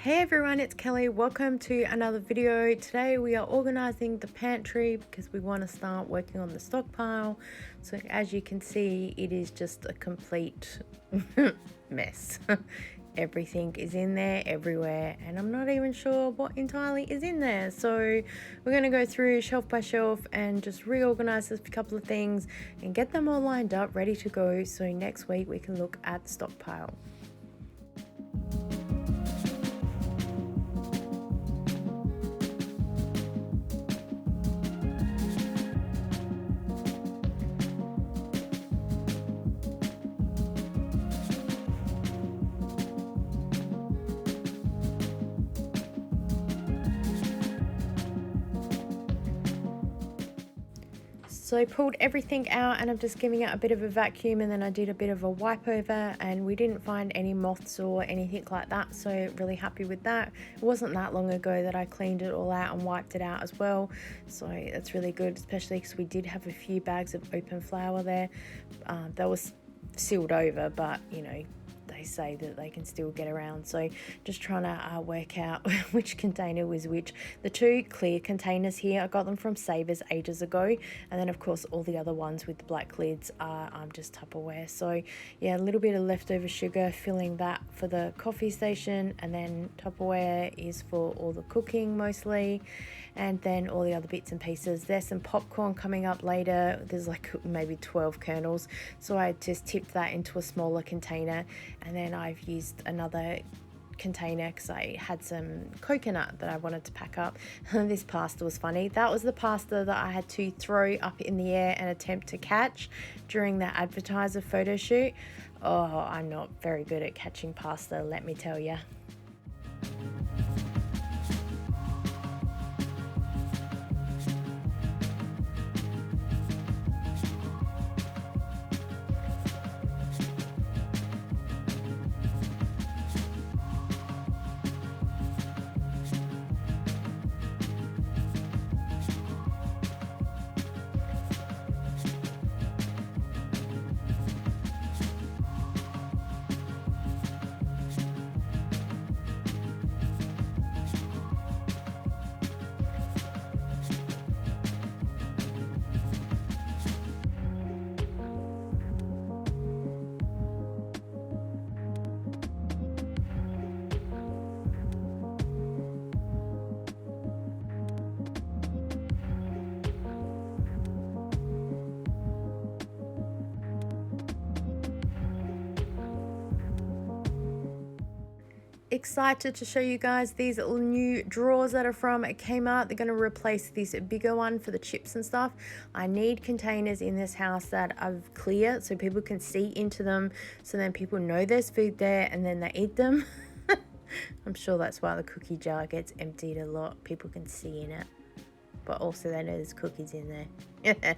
Hey everyone, it's Kelly. Welcome to another video. Today we are organizing the pantry because we want to start working on the stockpile. So as you can see, it is just a complete mess. Everything is in there everywhere and I'm not even sure what entirely is in there. So we're going to go through shelf by shelf and just reorganize a couple of things and get them all lined up, ready to go. So next week we can look at the stockpile. So I pulled everything out and I'm just giving it a bit of a vacuum, and then I did a bit of a wipe over and we didn't find any moths or anything like that, so really happy with that. It wasn't that long ago that I cleaned it all out and wiped it out as well, so that's really good, especially because we did have a few bags of open flour there. That was sealed over, but you know, they say that they can still get around, so just trying to work out which container was which. The two clear containers here, I got them from Savers ages ago, and then of course all the other ones with the black lids are just Tupperware. So yeah, a little bit of leftover sugar, filling that for the coffee station, and then Tupperware is for all the cooking mostly, and then all the other bits and pieces. There's some popcorn coming up later. There's like maybe 12 kernels, so I just tipped that into a smaller container, and then I've used another container because I had some coconut that I wanted to pack up. This pasta was funny. That was the pasta that I had to throw up in the air and attempt to catch during the advertiser photo shoot. Oh, I'm not very good at catching pasta, let me tell you. Excited to show you guys these little new drawers that are from Kmart. They're going to replace this bigger one for the chips and stuff. I need containers in this house that are clear so people can see into them, so then people know there's food there and then they eat them. I'm sure that's why the cookie jar gets emptied a lot. People can see in it, but also they know there's cookies in there.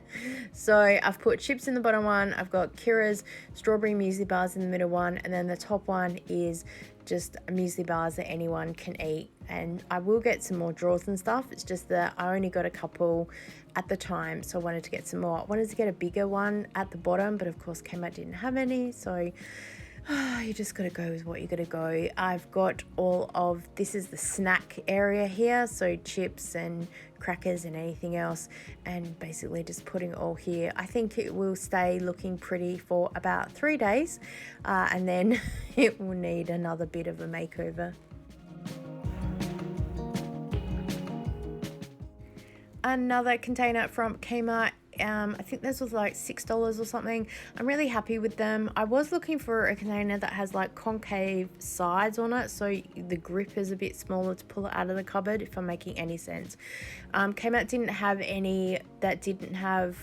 So I've put chips in the bottom one. I've got Kira's strawberry muesli bars in the middle one, and then the top one is just muesli bars that anyone can eat. And I will get some more drawers and stuff. It's just that I only got a couple at the time, so I wanted to get some more. I wanted to get a bigger one at the bottom, but of course Kmart didn't have any, so you just got to go with what you got to go. I've got all of, this is the snack area here, so chips and crackers and anything else, and basically just putting it all here. I think it will stay looking pretty for about 3 days, and then it will need another bit of a makeover. Another container from Kmart. I think this was like $6 or something. I'm really happy with them. I was looking for a container that has like concave sides on it, so the grip is a bit smaller to pull it out of the cupboard, if I'm making any sense. Kmart didn't have any that didn't have,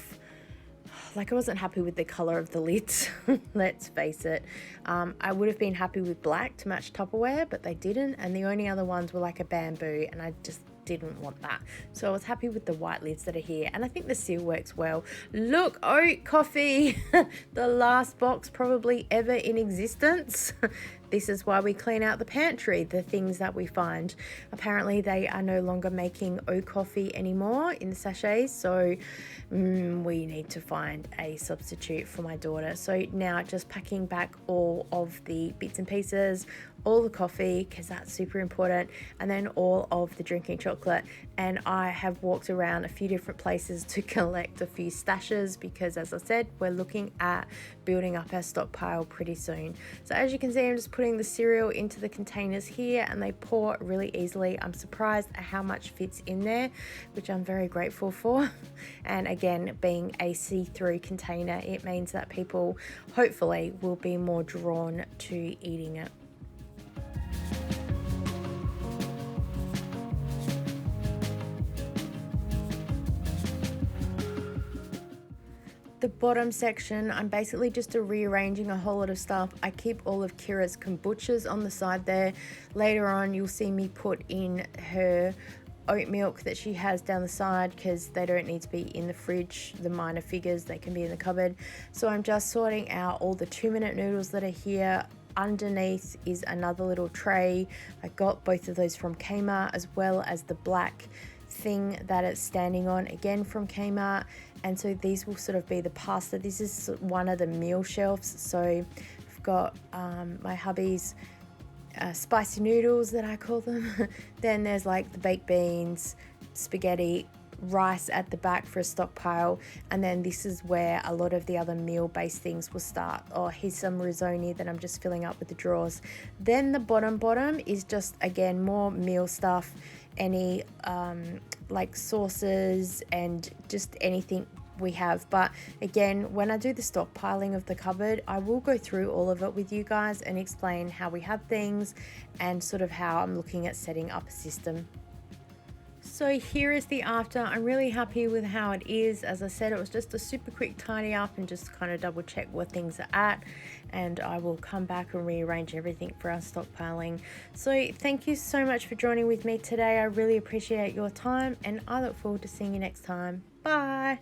like, I wasn't happy with the color of the lids. Let's face it. I would have been happy with black to match Tupperware, but they didn't, and the only other ones were like a bamboo, and I just didn't want that, so I was happy with the white lids that are here, and I think the seal works well. Look, oat coffee. The last box probably ever in existence. This is why we clean out the pantry, the things that we find. Apparently they are no longer making oat coffee anymore in the sachets, so we need to find a substitute for my daughter. So now just packing back all of the bits and pieces, all the coffee, because that's super important, and then all of the drinking chocolate. And I have walked around a few different places to collect a few stashes because, as I said, we're looking at building up our stockpile pretty soon. So as you can see, I'm just putting the cereal into the containers here and they pour really easily. I'm surprised at how much fits in there, which I'm very grateful for. And again, being a see-through container, it means that people hopefully will be more drawn to eating it. The bottom section, I'm basically just rearranging a whole lot of stuff. I keep all of Kira's kombuchas on the side there. Later on, you'll see me put in her oat milk that she has down the side because they don't need to be in the fridge. The minor figures, they can be in the cupboard. So I'm just sorting out all the 2-minute noodles that are here. Underneath is another little tray. I got both of those from Kmart, as well as the black thing that it's standing on, again from Kmart. And so these will sort of be the pasta. This is one of the meal shelves. So I've got my hubby's spicy noodles that I call them. Then there's like the baked beans, spaghetti, rice at the back for a stockpile, and then this is where a lot of the other meal based things will start. Oh, here's some risotto that I'm just filling up with the drawers. Then the bottom is just, again, more meal stuff, any like sauces and just anything we have. But again, when I do the stockpiling of the cupboard, I will go through all of it with you guys and explain how we have things and sort of how I'm looking at setting up a system. So here is the after. I'm really happy with how it is. As I said, it was just a super quick tidy up and just kind of double check where things are at, and I will come back and rearrange everything for our stockpiling. So thank you so much for joining with me today. I really appreciate your time and I look forward to seeing you next time. Bye.